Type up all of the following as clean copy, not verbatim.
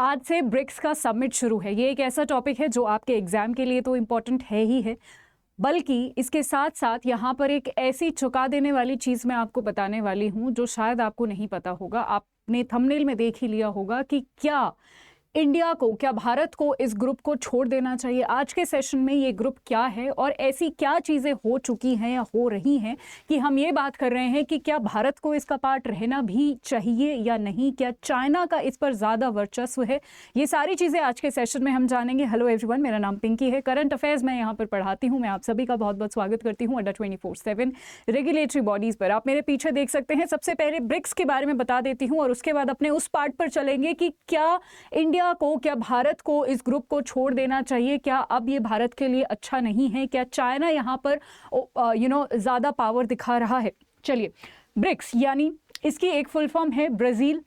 आज से ब्रिक्स का समिट शुरू है। ये एक ऐसा टॉपिक है जो आपके एग्जाम के लिए तो इम्पोर्टेंट है ही है, बल्कि इसके साथ साथ यहाँ पर एक ऐसी चौंका देने वाली चीज़ मैं आपको बताने वाली हूँ जो शायद आपको नहीं पता होगा। आपने थंबनेल में देख ही लिया होगा कि क्या इंडिया को, क्या भारत को इस ग्रुप को छोड़ देना चाहिए। आज के सेशन में ये ग्रुप क्या है और ऐसी क्या चीज़ें हो चुकी हैं या हो रही हैं कि हम ये बात कर रहे हैं कि क्या भारत को इसका पार्ट रहना भी चाहिए या नहीं, क्या चाइना का इस पर ज़्यादा वर्चस्व है। ये सारी चीज़ें आज के सेशन में हम जानेंगे। हेलो एवरीवन, मेरा नाम पिंकी है। करंट अफेयर्स मैं यहाँ पर पढ़ाती हूँ। मैं आप सभी का बहुत बहुत स्वागत करती हूँ अड्डा 24/7 रेगुलेटरी बॉडीज़ पर। आप मेरे पीछे देख सकते हैं। सबसे पहले ब्रिक्स के बारे में बता देती हूँ और उसके बाद अपने उस पार्ट पर चलेंगे कि क्या इंडिया को, क्या भारत को इस ग्रुप को छोड़ देना चाहिए, क्या अब ये भारत के लिए अच्छा नहीं है, क्या चाइना यहाँ पर ज़्यादा पावर दिखा रहा है। चलिए, ब्रिक्स यानी इसकी एक फुल फॉर्म है ब्राज़ील,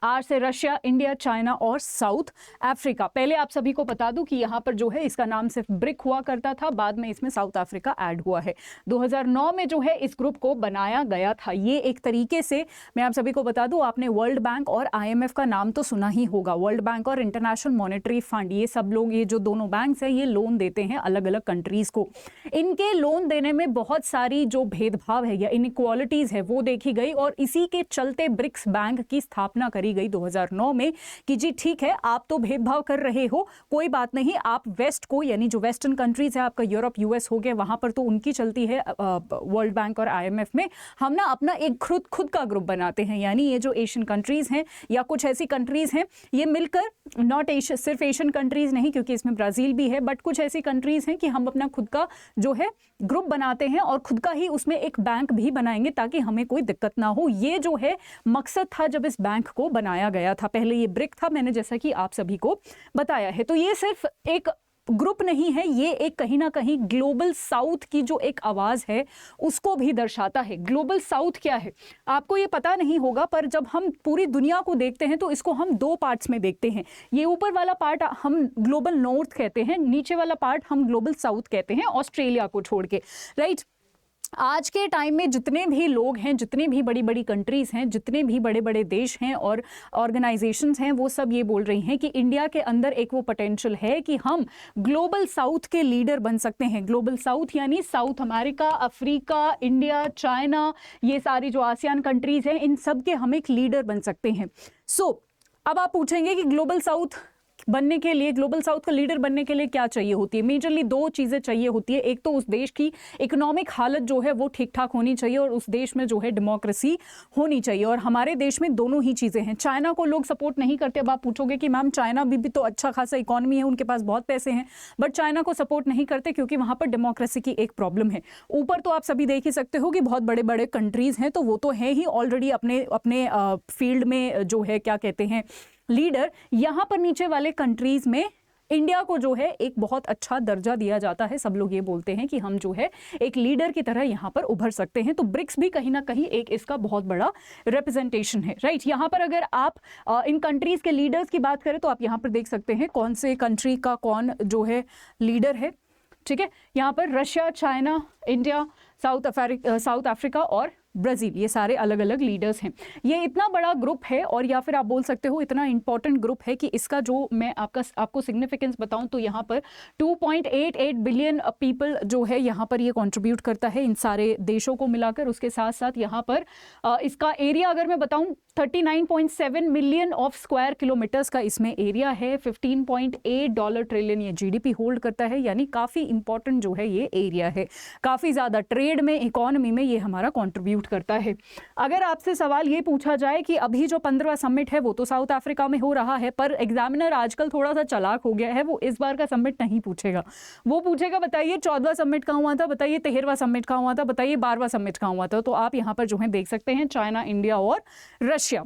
आर से रशिया, इंडिया, चाइना और साउथ अफ्रीका। पहले आप सभी को बता दूं कि यहाँ पर जो है इसका नाम सिर्फ ब्रिक हुआ करता था, बाद में इसमें साउथ अफ्रीका ऐड हुआ है। 2009 में जो है इस ग्रुप को बनाया गया था। ये एक तरीके से मैं आप सभी को बता दूं, आपने वर्ल्ड बैंक और IMF का नाम तो सुना ही होगा। वर्ल्ड बैंक और इंटरनेशनल मॉनेटरी फंड, ये सब लोग, ये जो दोनों बैंक्स हैं, ये लोन देते हैं अलग अलग कंट्रीज को। इनके लोन देने में बहुत सारी जो भेदभाव है या इनइक्वालिटीज है वो देखी गई और इसी के चलते ब्रिक्स बैंक की स्थापना करी गई 2009 में कि जी ठीक है, आप तो भेदभाव कर रहे हो, कोई बात नहीं, आप वेस्ट को, यानी जो वेस्टर्न कंट्रीज है, आपका यूरोप US हो गया, वहां पर तो उनकी चलती है वर्ल्ड बैंक और IMF में, हम ना अपना एक खुद का ग्रुप बनाते हैं। यानी ये जो एशियन कंट्रीज हैं या कुछ ऐसी कंट्रीज हैं, ये मिलकर, नॉट एशिया, सिर्फ एशियन कंट्रीज नहीं क्योंकि इसमें ब्राजील भी है, बट कुछ ऐसी कंट्रीज हैं कि हम अपना खुद का जो है ग्रुप बनाते हैं और खुद का ही उसमें एक बैंक भी बनाएंगे ताकि हमें कोई दिक्कत ना हो। ये जो है मकसद था जब इस बैंक को बनाया गया था। पहले ये ब्रिक था, मैंने जैसा कि आप सभी को बताया है। तो ये सिर्फ एक ग्रुप नहीं है, ये एक कहीं ना कहीं ग्लोबल साउथ की जो एक आवाज है उसको भी दर्शाता है। ग्लोबल साउथ क्या है आपको ये पता नहीं होगा, पर जब हम पूरी दुनिया को देखते हैं तो इसको हम दो पार्ट्स में देखते हैं। ये ऊपर वाला पार्ट हम ग्लोबल नॉर्थ कहते हैं, नीचे वाला पार्ट हम ग्लोबल साउथ कहते हैं, ऑस्ट्रेलिया को छोड़ के, राइट। आज के टाइम में जितने भी लोग हैं, जितनी भी बड़ी बड़ी कंट्रीज हैं, जितने भी बड़े बड़े देश हैं और ऑर्गेनाइजेशंस हैं, वो सब ये बोल रही हैं कि इंडिया के अंदर एक वो पोटेंशियल है कि हम ग्लोबल साउथ के लीडर बन सकते हैं। ग्लोबल साउथ यानी south America, Africa, India, China, ये सारी जो आसियान कंट्रीज हैं, इन सब के हम एक लीडर बन सकते हैं। अब आप पूछेंगे कि ग्लोबल साउथ बनने के लिए, ग्लोबल साउथ का लीडर बनने के लिए क्या चाहिए होती है। मेजरली दो चीज़ें चाहिए होती है। एक तो उस देश की इकोनॉमिक हालत जो है वो ठीक ठाक होनी चाहिए और उस देश में जो है डेमोक्रेसी होनी चाहिए, और हमारे देश में दोनों ही चीज़ें हैं। चाइना को लोग सपोर्ट नहीं करते। अब आप पूछोगे कि मैम चाइना भी तो अच्छा खासा इकोनॉमी है, उनके पास बहुत पैसे हैं, बट चाइना को सपोर्ट नहीं करते क्योंकि वहाँ पर डेमोक्रेसी की एक प्रॉब्लम है। ऊपर तो आप सभी देख ही सकते हो कि बहुत बड़े बड़े कंट्रीज़ हैं, तो वो तो है ही ऑलरेडी अपने फील्ड में जो है क्या कहते हैं लीडर। यहाँ पर नीचे वाले कंट्रीज में इंडिया को जो है एक बहुत अच्छा दर्जा दिया जाता है। सब लोग ये बोलते हैं कि हम जो है एक लीडर की तरह यहाँ पर उभर सकते हैं। तो ब्रिक्स भी कहीं ना कहीं एक इसका बहुत बड़ा रिप्रेजेंटेशन है, राइट। यहाँ पर अगर आप इन कंट्रीज के लीडर्स की बात करें तो आप यहाँ पर देख सकते हैं कौन से कंट्री का कौन जो है लीडर है, ठीक है। यहाँ पर Russia, China, India, south Africa और ब्राज़ील, ये सारे अलग अलग लीडर्स हैं। ये इतना बड़ा ग्रुप है, और या फिर आप बोल सकते हो इतना इंपॉर्टेंट ग्रुप है कि इसका जो मैं आपको सिग्निफिकेंस बताऊं तो यहाँ पर 2.88 बिलियन पीपल जो है यहाँ पर ये कंट्रीब्यूट करता है, इन सारे देशों को मिलाकर। उसके साथ साथ यहाँ पर इसका एरिया अगर मैं बताऊं 39.7 मिलियन ऑफ स्क्वायर किलोमीटर्स का इसमें एरिया है। $15.8 ट्रिलियन ये GDP होल्ड करता है, यानी काफ़ी इंपॉर्टेंट जो है ये एरिया है। काफ़ी ज़्यादा ट्रेड में, इकोनॉमी में ये हमारा कॉन्ट्रीब्यूट करता है। अगर आपसे सवाल ये पूछा जाए कि अभी जो 15वां समिट है वो तो साउथ अफ्रीका में हो रहा है, पर एग्जामिनर आजकल थोड़ा सा चालाक हो गया है, वो इस बार का समिट नहीं पूछेगा। वो पूछेगा बताइए 14वां समिट कहाँ हुआ था, बताइए 13वां समिट कहाँ हुआ था, बताइए 12वां समिट कहाँ हुआ था। तो आप यहाँ पर जो है देख सकते हैं चाइना, इंडिया और रशिया।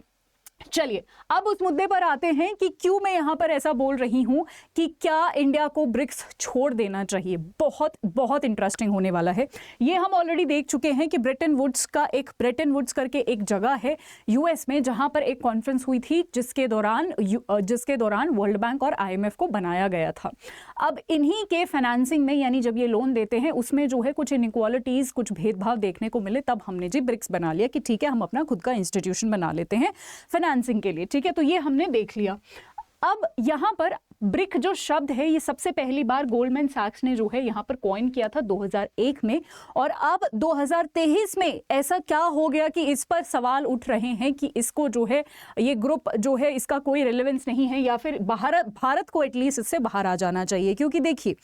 चलिए, अब उस मुद्दे पर आते हैं कि क्यों मैं यहाँ पर ऐसा बोल रही हूँ कि क्या इंडिया को ब्रिक्स छोड़ देना चाहिए। बहुत बहुत इंटरेस्टिंग होने वाला है। ये हम ऑलरेडी देख चुके हैं कि ब्रेटन वुड्स करके एक जगह है US में, जहाँ पर एक कॉन्फ्रेंस हुई थी जिसके दौरान वर्ल्ड बैंक और IMF को बनाया गया था। अब इन्हीं के फाइनेंसिंग में, यानी जब ये लोन देते हैं उसमें जो है कुछ इनइक्वालिटीज़, कुछ भेदभाव देखने को मिले, तब हमने जी ब्रिक्स बना लिया कि ठीक है हम अपना खुद का इंस्टीट्यूशन बना लेते हैं फाइनेंसिंग के लिए, ठीक है। तो ये हमने देख लिया। अब यहाँ पर ब्रिक जो शब्द है ये सबसे पहली बार गोल्डमैन सैक्स ने जो है यहाँ पर कॉइन किया था 2001 में, और अब 2023 में ऐसा क्या हो गया कि इस पर सवाल उठ रहे हैं कि इसको जो है ये ग्रुप जो है इसका कोई रिलेवेंस नहीं है, या फिर भारत को एटलीस्ट इससे बाहर आ जाना चाहिए। क्योंकि देखिए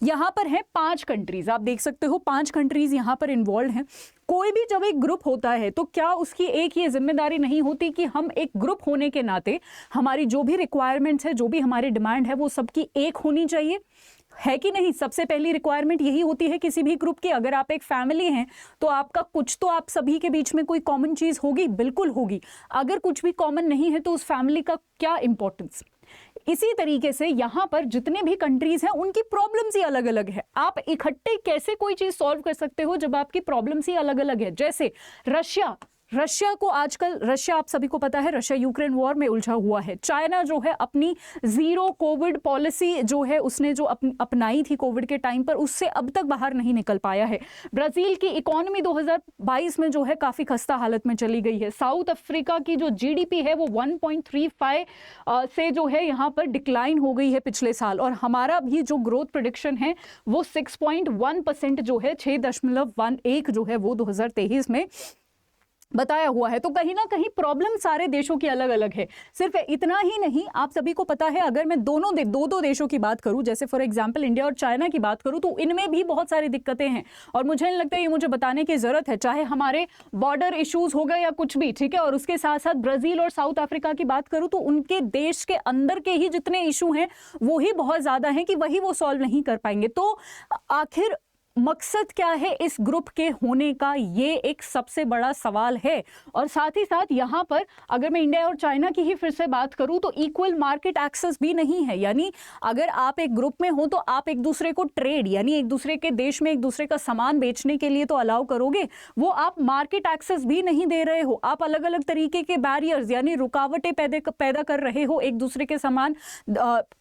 यहाँ पर है 5 कंट्रीज, आप देख सकते हो 5 कंट्रीज यहाँ पर इन्वॉल्व हैं। कोई भी जब एक ग्रुप होता है तो क्या उसकी एक ये जिम्मेदारी नहीं होती कि हम एक ग्रुप होने के नाते हमारी जो भी रिक्वायरमेंट्स है, जो भी हमारी डिमांड है, वो सबकी एक होनी चाहिए, है कि नहीं? सबसे पहली रिक्वायरमेंट यही होती है किसी भी ग्रुप की। अगर आप एक फैमिली हैं तो आपका कुछ तो आप सभी के बीच में कोई कॉमन चीज होगी, बिल्कुल होगी। अगर कुछ भी कॉमन नहीं है तो उस फैमिली का क्या इंपॉर्टेंस। इसी तरीके से यहाँ पर जितने भी कंट्रीज हैं उनकी प्रॉब्लम्स ही अलग अलग है। आप इकट्ठे कैसे कोई चीज सॉल्व कर सकते हो जब आपकी प्रॉब्लम्स ही अलग अलग है। जैसे रशिया को आजकल, रशिया आप सभी को पता है रशिया यूक्रेन वॉर में उलझा हुआ है। चाइना जो है अपनी जीरो कोविड पॉलिसी जो है उसने जो अपनाई थी कोविड के टाइम पर, उससे अब तक बाहर नहीं निकल पाया है। ब्राजील की इकोनॉमी 2022 में जो है काफी खस्ता हालत में चली गई है। साउथ अफ्रीका की जो जीडीपी है वो 1.35 से जो है यहाँ पर डिक्लाइन हो गई है पिछले साल, और हमारा भी जो ग्रोथ प्रेडिक्शन है वो 6.1% जो है, 6.11 जो है वो 2023 में बताया हुआ है। तो कहीं ना कहीं प्रॉब्लम सारे देशों की अलग अलग है। सिर्फ इतना ही नहीं, आप सभी को पता है अगर मैं दो देशों की बात करूं, जैसे फॉर एग्जांपल इंडिया और चाइना की बात करूं, तो इनमें भी बहुत सारी दिक्कतें हैं और मुझे नहीं लगता ये मुझे बताने की जरूरत है। चाहे हमारे बॉर्डर इश्यूज हो गए या कुछ भी, ठीक है। और उसके साथ साथ ब्राजील और साउथ अफ्रीका की बात करूं तो उनके देश के अंदर के ही जितने इशू हैं वो ही बहुत ज्यादा हैं कि वही वो सॉल्व नहीं कर पाएंगे। तो आखिर मकसद क्या है इस ग्रुप के होने का, ये एक सबसे बड़ा सवाल है। और साथ ही साथ यहाँ पर अगर मैं इंडिया और चाइना की ही फिर से बात करूं तो इक्वल मार्केट एक्सेस भी नहीं है। यानी अगर आप एक ग्रुप में हो तो आप एक दूसरे को ट्रेड, यानी एक दूसरे के देश में एक दूसरे का सामान बेचने के लिए तो अलाउ करोगे, वो आप मार्केट एक्सेस भी नहीं दे रहे हो। आप अलग अलग तरीके के बैरियर्स यानी रुकावटें पैदा कर रहे हो एक दूसरे के सामान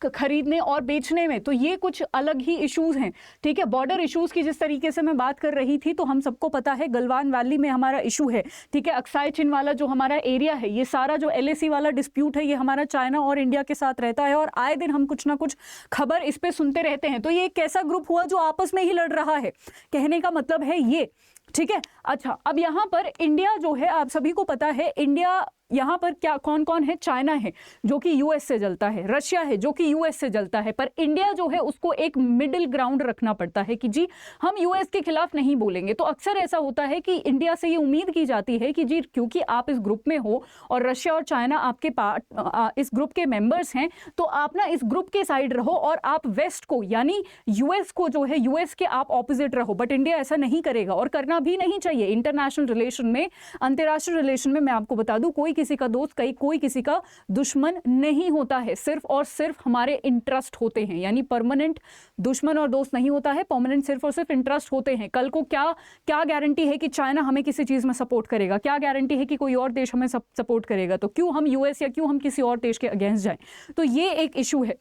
खरीदने और बेचने में। तो ये कुछ अलग ही इश्यूज हैं, ठीक है। बॉर्डर इश्यूज जिस तरीके से मैं बात कर रही थी तो हम सबको पता है गलवान वैली में हमारा इशू है, ठीक है। अक्साई चिन वाला जो हमारा एरिया है, ये सारा जो एलएसी वाला डिस्प्यूट है ये हमारा चाइना और इंडिया के साथ रहता है और आए दिन हम कुछ ना कुछ खबर इस पे सुनते रहते हैं। तो ये एक ऐसा ग्रुप हुआ जो आपस में ही लड़ रहा है, कहने का मतलब है ये, ठीक है। अच्छा, अब यहाँ पर इंडिया जो है आप सभी को पता है, इंडिया यहाँ पर क्या कौन कौन है? चाइना है जो कि यूएस से जलता है, रशिया है जो कि यूएस से जलता है, पर इंडिया जो है उसको एक मिडिल ग्राउंड रखना पड़ता है कि जी हम यूएस के खिलाफ नहीं बोलेंगे। तो अक्सर ऐसा होता है कि इंडिया से ये उम्मीद की जाती है कि जी क्योंकि आप इस ग्रुप में हो और रशिया और चाइना आपके इस ग्रुप के मेंबर्स हैं, तो आप ना इस ग्रुप के साइड रहो और आप वेस्ट को यानी यूएस को जो है यूएस के आप ऑपोजिट रहो। बट इंडिया ऐसा नहीं करेगा और करना भी नहीं चाहिए। इंटरनेशनल रिलेशन में, अंतर्राष्ट्रीय रिलेशन में मैं आपको बता दूं, कोई किसी का दोस्त कोई किसी का दुश्मन नहीं होता है। सिर्फ और सिर्फ हमारे इंटरेस्ट होते हैं, यानी परमानेंट दुश्मन और दोस्त नहीं होता है, परमानेंट सिर्फ और सिर्फ इंटरेस्ट होते हैं। कल को क्या गारंटी है कि चाइना हमें किसी चीज में सपोर्ट करेगा? क्या गारंटी है कि कोई और देश हमें सपोर्ट करेगा? तो क्यों हम यूएस या क्यों हम किसी और देश के अगेंस्ट जाएं? तो ये एक इशू है,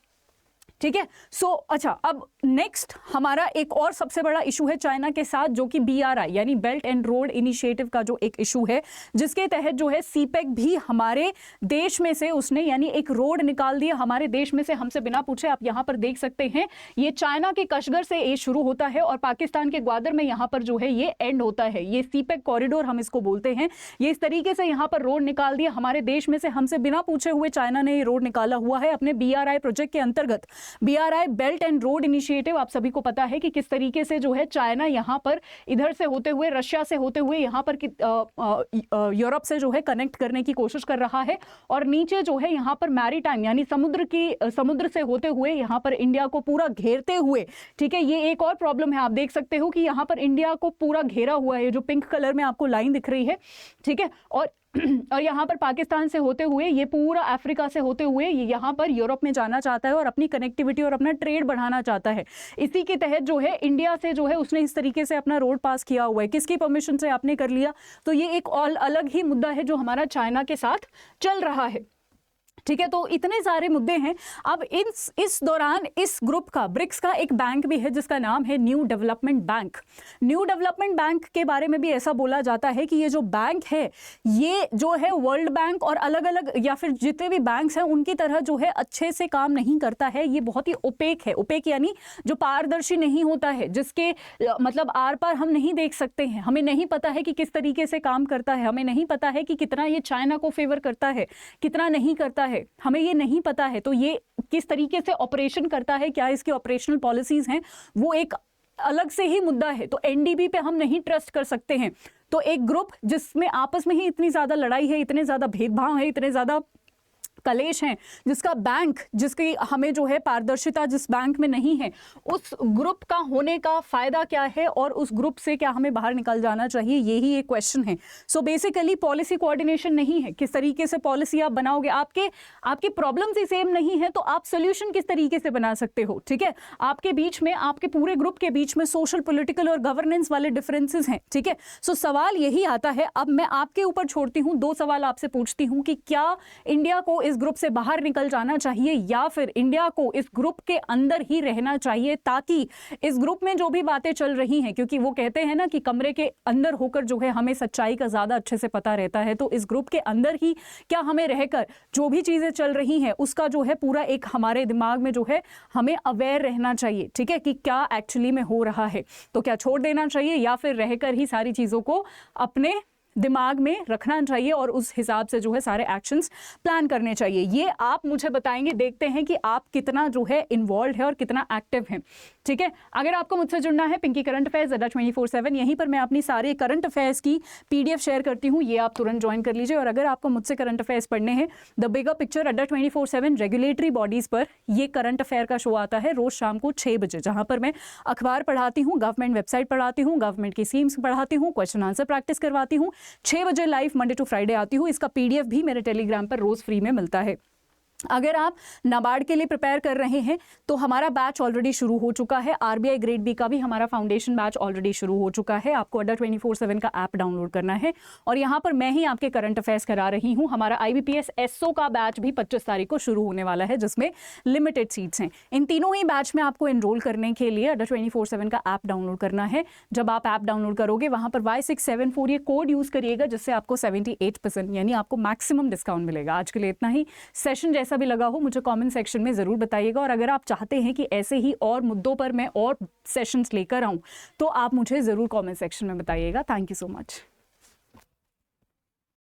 ठीक है। सो अच्छा, अब नेक्स्ट हमारा एक और सबसे बड़ा इशू है चाइना के साथ, जो कि BRI यानी बेल्ट एंड रोड इनिशिएटिव का जो एक इशू है, जिसके तहत जो है सीपेक भी हमारे देश में से उसने यानी एक रोड निकाल दिया हमारे देश में से, हमसे बिना पूछे। आप यहाँ पर देख सकते हैं ये चाइना के कशगर से ये शुरू होता है और पाकिस्तान के ग्वादर में यहाँ पर जो है ये एंड होता है। ये सीपेक कॉरिडोर हम इसको बोलते हैं। ये इस तरीके से यहाँ पर रोड निकाल दिया हमारे देश में से, हमसे बिना पूछे हुए चाइना ने ये रोड निकाला हुआ है अपने BRI प्रोजेक्ट के अंतर्गत। BRI belt and road initiative, आप सभी को पता है कि किस तरीके से जो है चाइना यहाँ पर इधर से होते हुए, रशिया से होते हुए यहाँ पर यूरोप से जो है कनेक्ट करने की कोशिश कर रहा है, और नीचे जो है यहाँ पर मैरीटाइम यानी समुद्र से होते हुए यहाँ पर इंडिया को पूरा घेरते हुए, ठीक है। ये एक और प्रॉब्लम है, आप देख सकते हो कि यहाँ पर इंडिया को पूरा घेरा हुआ है, जो पिंक कलर में आपको लाइन दिख रही है, ठीक है। और यहाँ पर पाकिस्तान से होते हुए ये पूरा अफ्रीका से होते हुए ये यहाँ पर यूरोप में जाना चाहता है और अपनी कनेक्टिविटी और अपना ट्रेड बढ़ाना चाहता है। इसी के तहत जो है इंडिया से जो है उसने इस तरीके से अपना रोड पास किया हुआ है। किसकी परमिशन से? आपने कर लिया। तो ये एक और अलग ही मुद्दा है जो हमारा चाइना के साथ चल रहा है। ठीक है, तो इतने सारे मुद्दे हैं। अब इस दौरान इस ग्रुप का, ब्रिक्स का एक बैंक भी है जिसका नाम है new development bank. New development bank के बारे में भी ऐसा बोला जाता है कि ये जो बैंक है ये जो है वर्ल्ड बैंक और अलग अलग या फिर जितने भी बैंक्स हैं उनकी तरह जो है अच्छे से काम नहीं करता है। ये बहुत ही ओपेक है। ओपेक यानी जो पारदर्शी नहीं होता है, जिसके मतलब आर पार हम नहीं देख सकते हैं। हमें नहीं पता है कि किस तरीके से काम करता है, हमें नहीं पता है कि कितना ये चाइना को फेवर करता है, कितना नहीं करता है, हमें ये नहीं पता है। तो ये किस तरीके से ऑपरेशन करता है, क्या इसकी ऑपरेशनल पॉलिसीज हैं, वो एक अलग से ही मुद्दा है। तो एनडीबी पे हम नहीं ट्रस्ट कर सकते हैं। तो एक ग्रुप जिसमें आपस में ही इतनी ज्यादा लड़ाई है, इतने ज्यादा भेदभाव है, इतने ज्यादा कलेश हैं, जिसका बैंक, जिसकी हमें जो है पारदर्शिता जिस बैंक में नहीं है, उस ग्रुप का होने का फायदा क्या है और उस ग्रुप से क्या हमें बाहर निकल जाना चाहिए, यही एक क्वेश्चन है। सो बेसिकली पॉलिसी कोऑर्डिनेशन नहीं है। किस तरीके से पॉलिसी आप बनाओगे, आपकी प्रॉब्लम्स ही सेम नहीं है तो आप सोल्यूशन किस तरीके से बना सकते हो। ठीक है, आपके बीच में, आपके पूरे ग्रुप के बीच में सोशल, पॉलिटिकल और गवर्नेंस वाले डिफरेंसेस हैं। ठीक है, सो सवाल यही आता है। अब मैं आपके ऊपर छोड़ती हूं, दो सवाल आपसे पूछती हूं कि क्या इंडिया को इस ग्रुप से बाहर निकल जाना चाहिए या फिर इंडिया को इस ग्रुप के अंदर ही रहना चाहिए, ताकि इस ग्रुप में जो भी बातें चल रही हैं, क्योंकि वो कहते हैं ना कि कमरे के अंदर होकर जो है हमें सच्चाई का ज्यादा अच्छे से पता रहता है, तो इस ग्रुप के अंदर ही क्या हमें रहकर जो भी चीजें चल रही हैं उसका जो है पूरा एक हमारे दिमाग में जो है हमें अवेयर रहना चाहिए। ठीक है, कि क्या एक्चुअली में हो रहा है, तो क्या छोड़ देना चाहिए या फिर रहकर ही सारी चीजों को अपने दिमाग में रखना चाहिए और उस हिसाब से जो है सारे एक्शंस प्लान करने चाहिए। ये आप मुझे बताएंगे। देखते हैं कि आप कितना जो है इन्वॉल्व है और कितना एक्टिव है। ठीक है, अगर आपको मुझसे जुड़ना है पिंकी करंट अफेयर्स @24/7, यहीं पर मैं अपनी सारे करंट अफेयर्स की PDF शेयर करती हूँ, ये आप तुरंत ज्वाइन कर लीजिए। और अगर आपको मुझसे करंट अफेयर्स पढ़ने हैं, the bigger picture @24/7 regulatory bodies पर ये करंट अफेयर का शो आता है रोज शाम को 6 बजे, जहां पर मैं अखबार पढ़ाती हूँ, गवर्नमेंट वेबसाइट पढ़ाती हूँ, गवर्नमेंट की स्कीम्स पढ़ाती हूँ, क्वेश्चन आंसर प्रैक्टिस करवाती हूँ। 6 बजे लाइव मंडे टू फ्राइडे आती हूँ। इसका PDF भी मेरे टेलीग्राम पर रोज फ्री में मिलता है। अगर आप नाबार्ड के लिए प्रिपेयर कर रहे हैं तो हमारा बैच ऑलरेडी शुरू हो चुका है। RBI ग्रेड बी का भी हमारा फाउंडेशन बैच ऑलरेडी शुरू हो चुका है। आपको @24/7 का ऐप डाउनलोड करना है और यहाँ पर मैं ही आपके करंट अफेयर्स करा रही हूँ। हमारा IBPS SO का बैच भी 25 तारीख को शुरू होने वाला है, जिसमें लिमिटेड सीट्स हैं। इन तीनों ही बैच में आपको एनरोल करने के लिए @24/7 का ऐप डाउनलोड करना है। जब आप ऐप डाउनलोड करोगे वहाँ पर Y674 ये कोड यूज करिएगा, जिससे आपको 78% यानी आपको मैक्सिमम डिस्काउंट मिलेगा। आज के लिए इतना ही। सेशन जैसा भी लगा हो मुझे कमेंट सेक्शन में जरूर बताइएगा और अगर आप चाहते हैं कि ऐसे ही और मुद्दों पर मैं और सेशंस लेकर आऊं तो आप मुझे जरूर कमेंट सेक्शन में बताइएगा। Thank you so much.